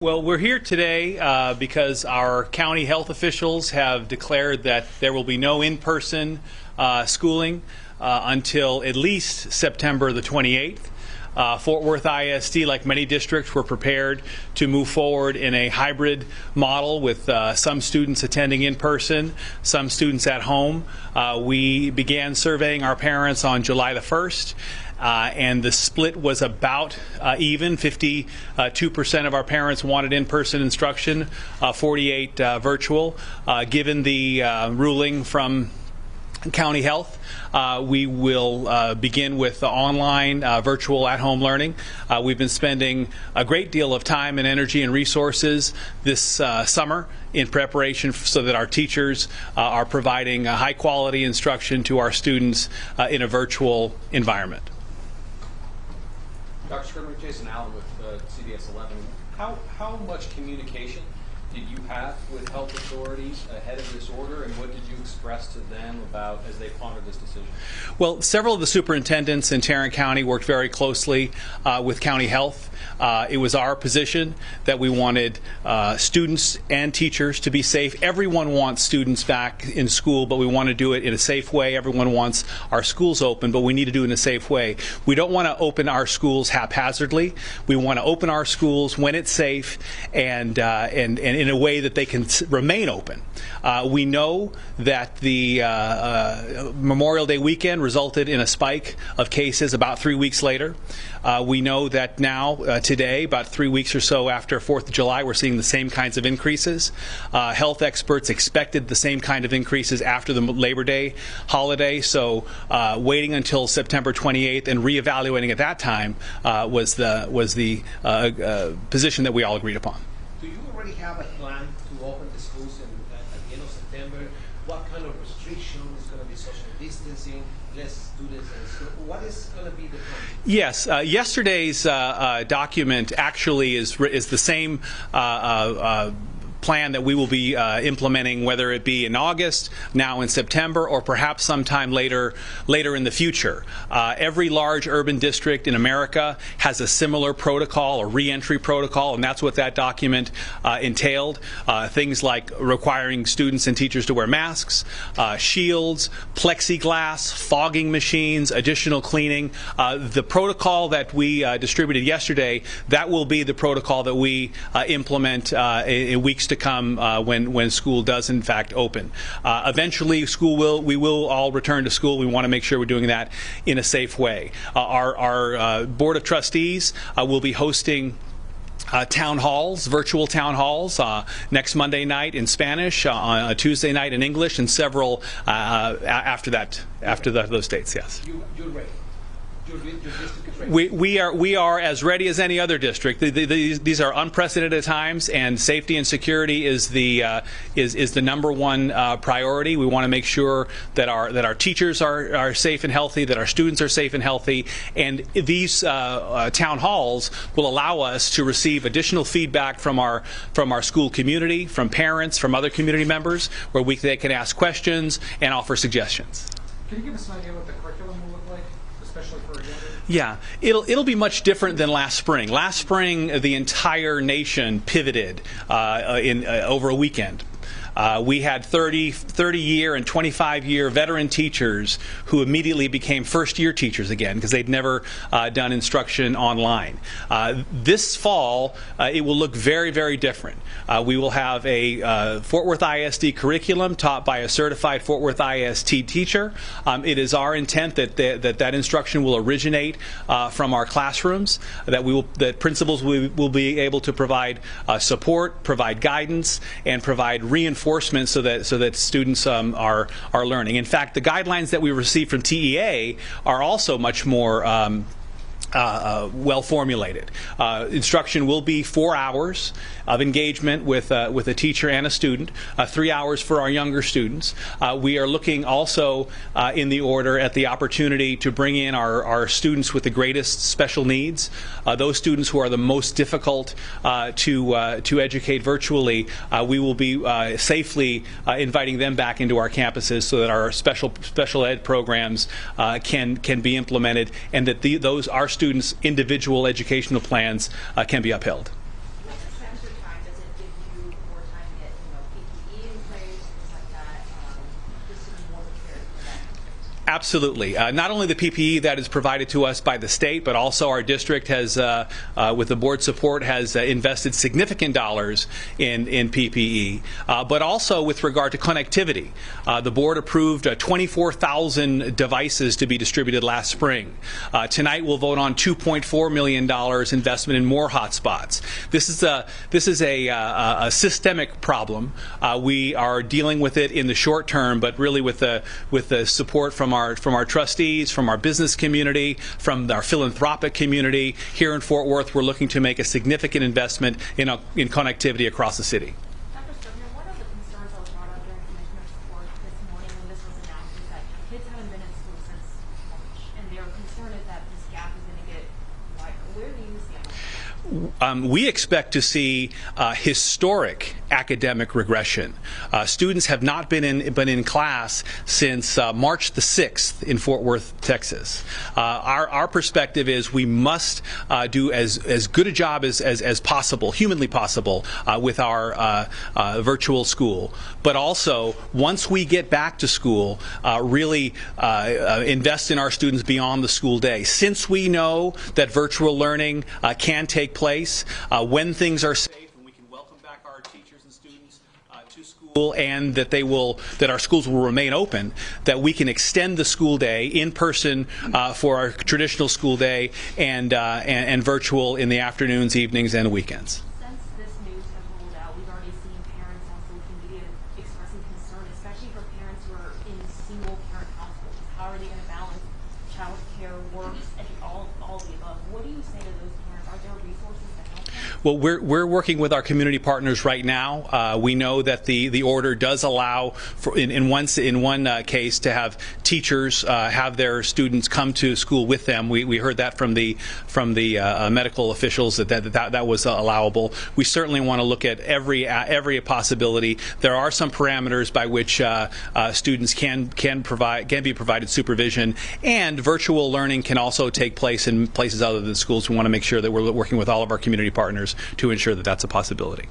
Well, we're here today because our county health officials have declared that there will be no in-person schooling until at least September the 28th. Fort Worth ISD, like many districts, were prepared to move forward in a hybrid model with some students attending in person, some students at home. We began surveying our parents on July the 1st. And the split was about even. 52% of our parents wanted in-person instruction, 48 virtual. Given the ruling from County Health, we will begin with the online virtual at-home learning. We've been spending a great deal of time and energy and resources this summer in preparation so that our teachers are providing high-quality instruction to our students in a virtual environment. Dr. Scrivener, Jason Allen with CBS 11. How much communication did you have with health authorities ahead of this order, and what did you express to them about as they pondered this decision? Well, several of the superintendents in Tarrant County worked very closely with County Health. It was our position that we wanted students and teachers to be safe. Everyone wants students back in school, but we want to do it in a safe way. Everyone wants our schools open, but we need to do it in a safe way. We don't want to open our schools haphazardly. We want to open our schools when it's safe and in a way that they can remain open. We know that the Memorial Day weekend resulted in a spike of cases about 3 weeks later. We know that now, today, about 3 weeks or so after 4th of July, we're seeing the same kinds of increases. Health experts expected the same kind of increases after the Labor Day holiday, so waiting until September 28th and reevaluating at that time was the position that we all agreed upon. Do you already have a plan to open the schools at the end of September? What kind of restriction is going to be social distancing, less students in school? What is going to be the plan? Yes, yesterday's document actually is the same plan that we will be implementing, whether it be in August, now in September, or perhaps sometime later in the future. Every large urban district in America has a similar protocol, a re-entry protocol, and that's what that document entailed. Things like requiring students and teachers to wear masks, shields, plexiglass, fogging machines, additional cleaning. The protocol that we distributed yesterday, that will be the protocol that we implement in weeks to come when school does in fact open. Eventually we will all return to school. We want to make sure we're doing that in a safe way. Our Board of Trustees will be hosting town halls, virtual town halls, next Monday night in Spanish, on a Tuesday night in English, and several after those dates. Yes. You're ready. Your district is ready. We are as ready as any other district. These are unprecedented times, and safety and security is the number one priority. We want to make sure that our teachers are safe and healthy, that our students are safe and healthy, and these town halls will allow us to receive additional feedback from our school community, from parents, from other community members, where they can ask questions and offer suggestions. Can you give us an idea what the curriculum will look like, especially for a younger? Yeah, it'll be much different than last spring. Last spring, the entire nation pivoted over a weekend. We had 30-year and 25-year veteran teachers who immediately became first-year teachers again because they'd never done instruction online. This fall, it will look very, very different. We will have a Fort Worth ISD curriculum taught by a certified Fort Worth ISD teacher. It is our intent that instruction will originate from our classrooms, that principals will be able to provide support, provide guidance, and provide reinforcement so that students are learning. In fact, the guidelines that we receive from TEA are also much more well formulated. Instruction will be 4 hours of engagement with a teacher and a student, 3 hours for our younger students. We are looking also in the order at the opportunity to bring in our students with the greatest special needs, those students who are the most difficult to educate virtually. We will be safely inviting them back into our campuses so that our special ed programs can be implemented, and that our students' individual educational plans can be upheld. What's the sense before time to get, PPE in place, things like that, just to be more prepared for that? Absolutely. Not only the PPE that is provided to us by the state, but also our district has, with the board support, has invested significant dollars in PPE. But also with regard to connectivity, the board approved 24,000 devices to be distributed last spring. Tonight we'll vote on $2.4 million investment in more hotspots. This is a systemic problem. We are dealing with it in the short term, but really with the support from our trustees, from our business community, from our philanthropic community. Here in Fort Worth, we're looking to make a significant investment in connectivity across the city. Dr. Sturgeon, one of the concerns that was brought up during Commissioner's report this morning when this was announced is that kids haven't been in school since March, and their concern is that this gap is going to get wider. Where do you stand on that? We expect to see historic academic regression. Students have not been in class since March the 6th in Fort Worth, Texas. Our perspective is we must do as good a job as possible, humanly possible, with our virtual school. But also, once we get back to school, really invest in our students beyond the school day. Since we know that virtual learning can take place when things are safe, and we can welcome back our teachers and students to school, and that our schools will remain open, that we can extend the school day in person for our traditional school day and virtual in the afternoons, evenings, and weekends. Since this news has rolled out, we've already seen parents on social media expressing concern, especially for parents who are in single-parent households. How are they going to balance child care, work, and all the above? What do you say to those parents? Are there resources to help them? Well, we're working with our community partners right now. We know that the order does allow, in one case, to have teachers have their students come to school with them. We heard that from the medical officials that was allowable. We certainly want to look at every possibility. There are some parameters by which students can be provided supervision, and virtual learning can also take place in places other than schools. We want to make sure that we're working with all of our community partners to ensure that that's a possibility.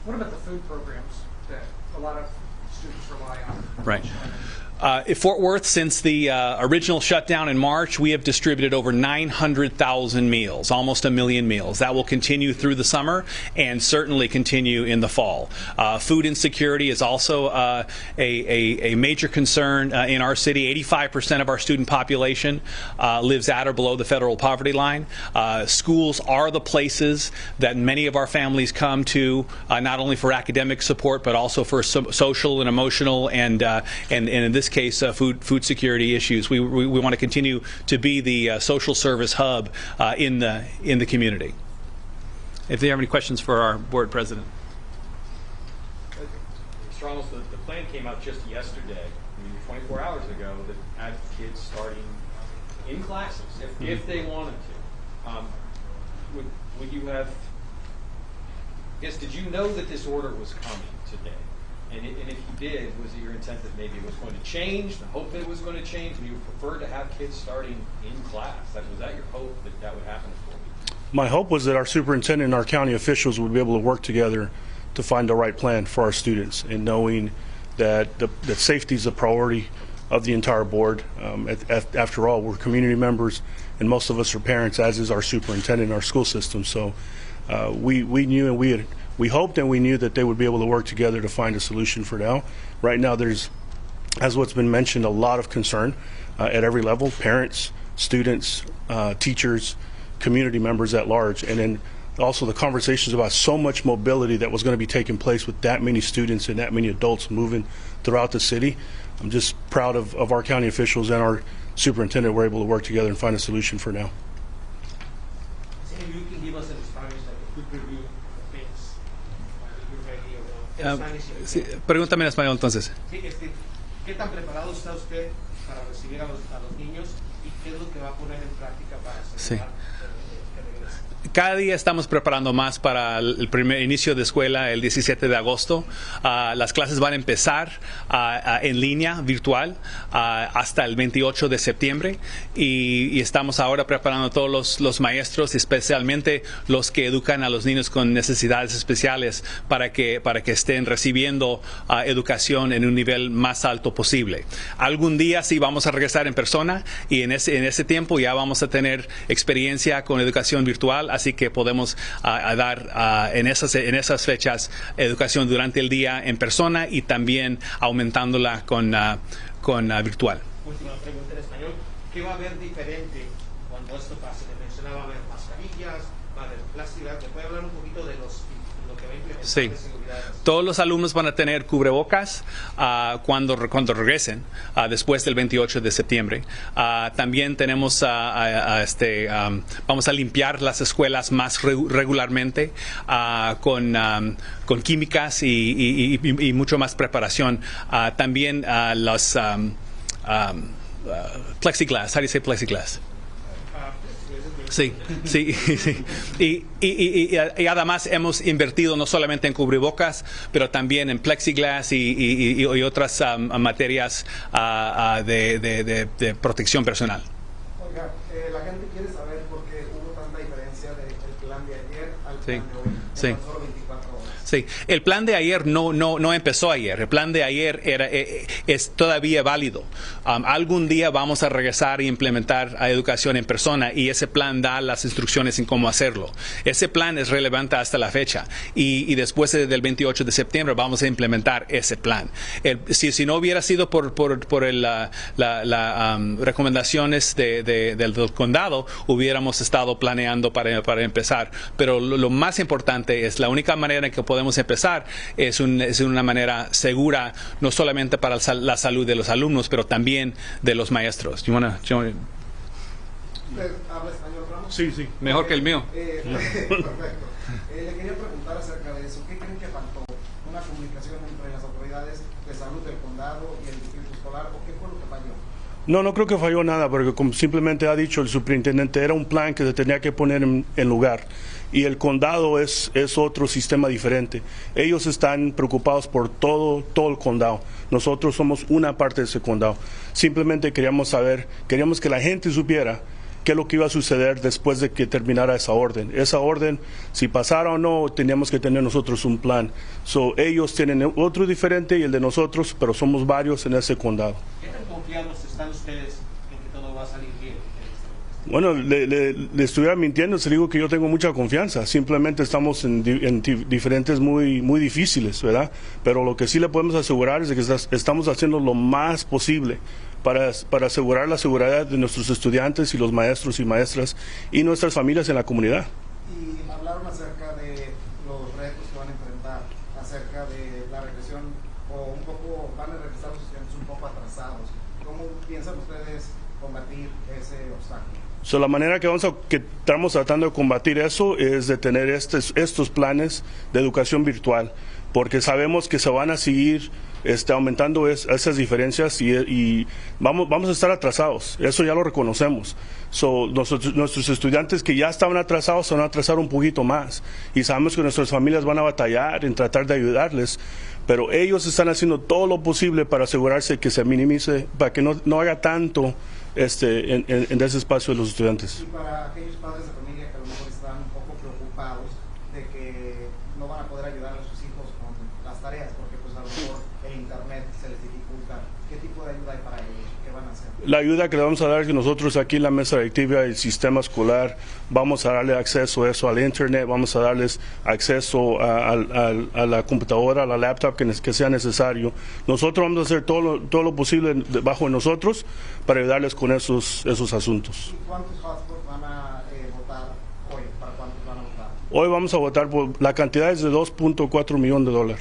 What about the food programs that a lot of students rely on? Right. At Fort Worth, since the original shutdown in March, we have distributed over 900,000 meals, almost 1 million meals. That will continue through the summer and certainly continue in the fall. Food insecurity is also a major concern in our city. 85% of our student population lives at or below the federal poverty line. Schools are the places that many of our families come to, not only for academic support, but also for social and emotional and in this case, food security issues. We want to continue to be the social service hub in the community. If they have any questions for our board president. Mr. Ramos, the plan came out just yesterday, 24 hours ago, that had kids starting in classes if they wanted to. Would you have? Yes. Did you know that this order was coming today? And if you did, was it your intent that maybe it was going to change, the hope that it was going to change, and you would prefer to have kids starting in class? Was that your hope that would happen for you? My hope was that our superintendent and our county officials would be able to work together to find the right plan for our students, and knowing that safety is a priority of the entire board. After all, we're community members, and most of us are parents, as is our superintendent in our school system. So we knew, and we hoped and we knew that they would be able to work together to find a solution for now. Right now, there's, as what's been mentioned, a lot of concern at every level: parents, students, teachers, community members at large, and then also the conversations about so much mobility that was going to be taking place with that many students and that many adults moving throughout the city. I'm just proud of our county officials and our superintendent were able to work together and find a solution for now. Maybe you can give us in Spanish like a quick review of things. En Spanish. Pregúntame en español entonces. Sí, ¿qué tan preparado está usted para recibir a los niños y qué es lo que va a poner en práctica para asegurar que regresen? cada día estamos preparando más para el primer inicio de escuela el 17 de agosto. Las clases van a empezar en línea, virtual, hasta el 28 de septiembre y estamos ahora preparando a todos los maestros, especialmente los que educan a los niños con necesidades especiales para que estén recibiendo educación en un nivel más alto posible. Algún día sí vamos a regresar en persona y en ese tiempo ya vamos a tener experiencia con educación virtual, así que podemos dar en esas fechas educación durante el día en persona y también aumentándola con virtual. Última pregunta en español. ¿Qué va a haber diferente cuando esto pase? Me mencionaba, va a haber mascarillas, va a haber plásticas. ¿Me puede hablar un poquito de lo que va a implementar Sí. de seguridad? Todos los alumnos van a tener cubrebocas cuando regresen después del 28 de septiembre. También tenemos vamos a limpiar las escuelas más regularmente con químicas y mucho más preparación. También los plexiglass. How do you say plexiglass? Sí, sí, sí. Y además hemos invertido no solamente en cubrebocas, pero también en plexiglass y otras materias de protección personal. Oiga, la gente quiere saber por qué hubo tanta diferencia del plan de ayer al Sí, plan de hoy. sí. En solo 24 horas. Sí, el plan de ayer no empezó ayer. El plan de ayer es todavía válido. Algún día vamos a regresar e implementar a educación en persona y ese plan da las instrucciones en cómo hacerlo. Ese plan es relevante hasta la fecha y después del 28 de septiembre vamos a implementar ese plan. Si no hubiera sido por las recomendaciones del condado, hubiéramos estado planeando para empezar. Pero lo más importante es la única manera en que podemos empezar es una manera segura, no solamente para la salud de los alumnos, pero también de los maestros. ¿Usted habla español, Ramos? Sí, sí. Mejor que el mío. Perfecto. Le quería preguntar acerca de eso. ¿Qué creen que faltó? ¿Una comunicación entre las autoridades de salud del condado y el distrito escolar? ¿O qué fue lo que falló? No creo que falló nada, porque como simplemente ha dicho el superintendente, era un plan que se tenía que poner en lugar. Y el condado es otro sistema diferente. Ellos están preocupados por todo el condado. Nosotros somos una parte de ese condado. Simplemente queríamos que la gente supiera qué es lo que iba a suceder después de que terminara esa orden. Esa orden, si pasara o no, teníamos que tener nosotros un plan. Ellos tienen otro diferente y el de nosotros, pero somos varios en ese condado. ¿Qué tan confiados están ustedes en que todo va a salir bien? Bueno, le estuviera mintiendo si digo que yo tengo mucha confianza. Simplemente estamos en diferentes muy difíciles, ¿verdad? Pero lo que sí le podemos asegurar es de que estamos haciendo lo más posible para asegurar la seguridad de nuestros estudiantes y los maestros y maestras y nuestras familias en la comunidad. Y hablaron acerca de los retos que van a enfrentar, acerca de la regresión, o un poco, van a regresar los estudiantes un poco atrasados. ¿Cómo piensan ustedes combatir ese obstáculo? La manera que estamos tratando de combatir eso es de tener estos planes de educación virtual, porque sabemos que se van a seguir aumentando esas diferencias y vamos a estar atrasados. Eso ya lo reconocemos. Nuestros estudiantes que ya estaban atrasados se van a atrasar un poquito más y sabemos que nuestras familias van a batallar en tratar de ayudarles, pero ellos están haciendo todo lo posible para asegurarse que se minimice, para que no haga tanto en ese espacio de los estudiantes. Y para aquellos padres de familia que a lo mejor están un poco preocupados de que no van a poder ayudar a sus hijos con las tareas, porque pues a lo mejor el internet se les dificulta, ¿qué tipo de ayuda hay para ellos? ¿Qué van a hacer? La ayuda que le vamos a dar es que nosotros aquí en la mesa directiva del sistema escolar vamos a darle acceso a eso, al internet, vamos a darles acceso a la computadora, a la laptop que sea necesario. Nosotros vamos a hacer todo lo posible debajo de nosotros para ayudarles con esos asuntos. ¿Y cuántos hotspots van a votar hoy? ¿Para cuántos van a votar? Hoy vamos a votar por la cantidad es de $2.4 millones. $2.4 millones.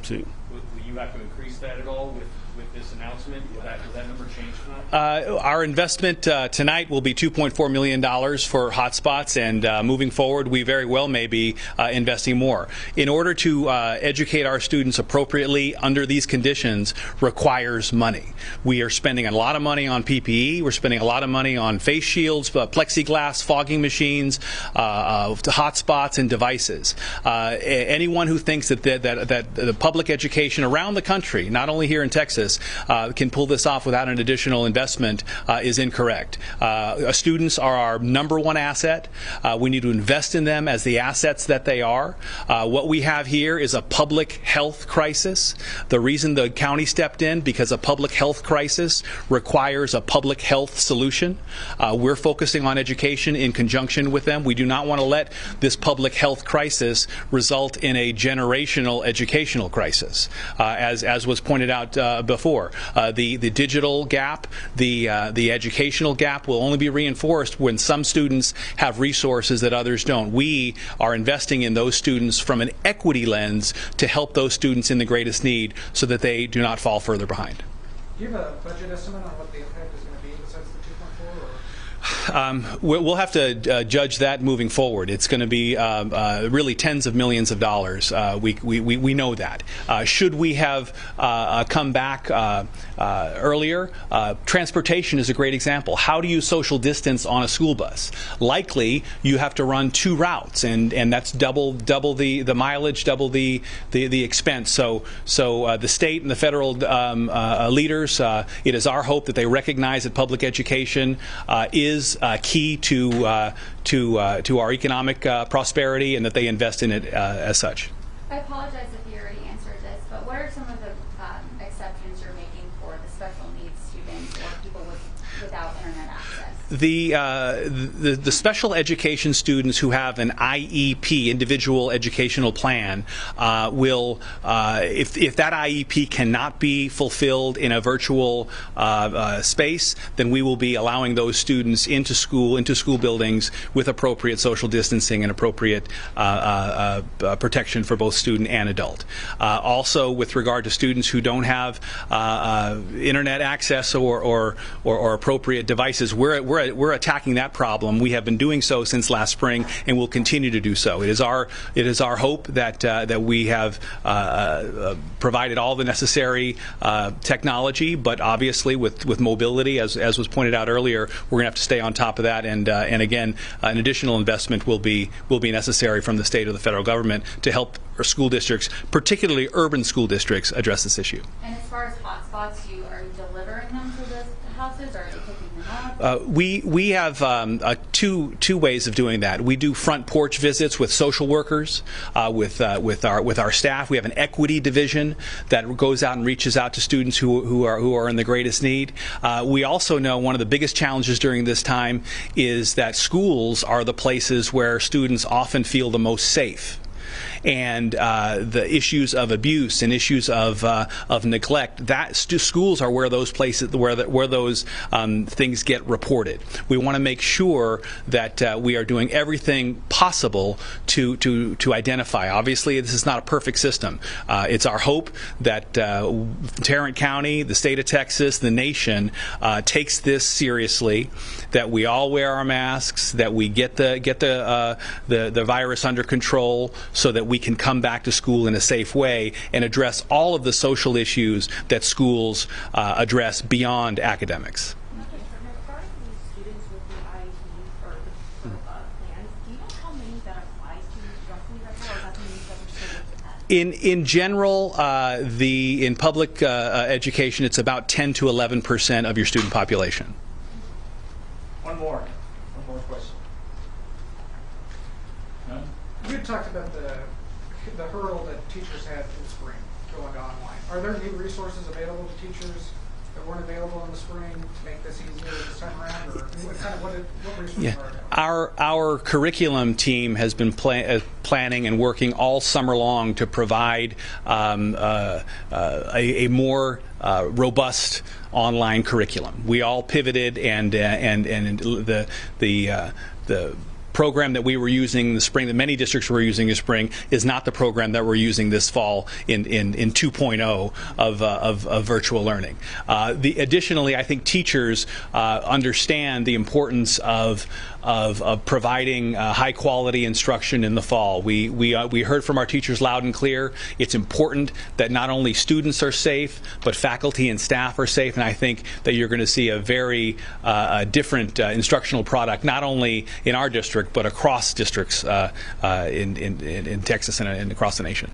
Sí. Will you have to increase that at all with this announcement, will that number change tonight? Our investment tonight will be $2.4 million for hotspots, and moving forward, we very well may be investing more. In order to educate our students appropriately under these conditions requires money. We are spending a lot of money on PPE. We're spending a lot of money on face shields, plexiglass, fogging machines, hotspots, and devices. Anyone who thinks that the public education around the country, not only here in Texas, can pull this off without an additional investment is incorrect. Students are our number one asset. We need to invest in them as the assets that they are. What we have here is a public health crisis. The reason the county stepped in, because a public health crisis requires a public health solution. We're focusing on education in conjunction with them. We do not want to let this public health crisis result in a generational educational crisis, as was pointed out before. The digital gap, the educational gap will only be reinforced when some students have resources that others don't. We are investing in those students from an equity lens to help those students in the greatest need so that they do not fall further behind. Do you have a budget estimate on what the impact is going to be besides the 2.4? We'll have to judge that moving forward. It's going to be really tens of millions of dollars. We know that. Should we have come back earlier? Transportation is a great example. How do you social distance on a school bus? Likely, you have to run 2 routes, and that's double the mileage, double the expense. So the state and the federal leaders, it is our hope that they recognize that public education is key to our economic prosperity, and that they invest in it as such. I apologize if you already answered this, but what are some of the exceptions you're making for the special needs students or people without internet access? The special education students who have an IEP, individual educational plan, will, if that IEP cannot be fulfilled in a virtual space, then we will be allowing those students into school buildings with appropriate social distancing and appropriate protection for both student and adult. Also, with regard to students who don't have internet access or appropriate devices, we're attacking that problem. We have been doing so since last spring, and will continue to do so. It is our hope that we have provided all the necessary technology, but obviously with mobility, as was pointed out earlier, we're going to have to stay on top of that. And again, an additional investment will be necessary from the state or the federal government to help our school districts, particularly urban school districts, address this issue. And as far as hotspots, are you delivering them to the houses, or are you picking them up? We have two ways of doing that. We do front porch visits with social workers, with our staff. We have an equity division that goes out and reaches out to students who are in the greatest need. We also know one of the biggest challenges during this time is that schools are the places where students often feel the most safe. And the issues of abuse and issues of neglect, that schools are where those places, where those things get reported. We want to make sure that we are doing everything possible to identify. Obviously, this is not a perfect system. It's our hope that Tarrant County, the state of Texas, the nation takes this seriously. That we all wear our masks. That we get the virus under control, so that we can come back to school in a safe way and address all of the social issues that schools address beyond academics. Regarding these students with the IEP or the plans, do you know how many that applies to roughly right now, or is that something that we're still looking at? In general, in public education, it's about 10 to 11% of your student population. One more question. None? You talked about the hurdle that teachers had in the spring going to online. Are there new resources available to teachers that weren't available in the spring to make this easier this time around? Or what resources are available? Our curriculum team has been planning and working all summer long to provide a more robust online curriculum. We all pivoted, and the program that we were using the spring, that many districts were using this spring, is not the program that we're using this fall in 2.0 of virtual learning. Additionally, I think teachers understand the importance of providing high quality instruction in the fall. We heard from our teachers loud and clear. It's important that not only students are safe, but faculty and staff are safe, and I think that you're going to see a very different instructional product, not only in our district, but across districts in Texas and across the nation.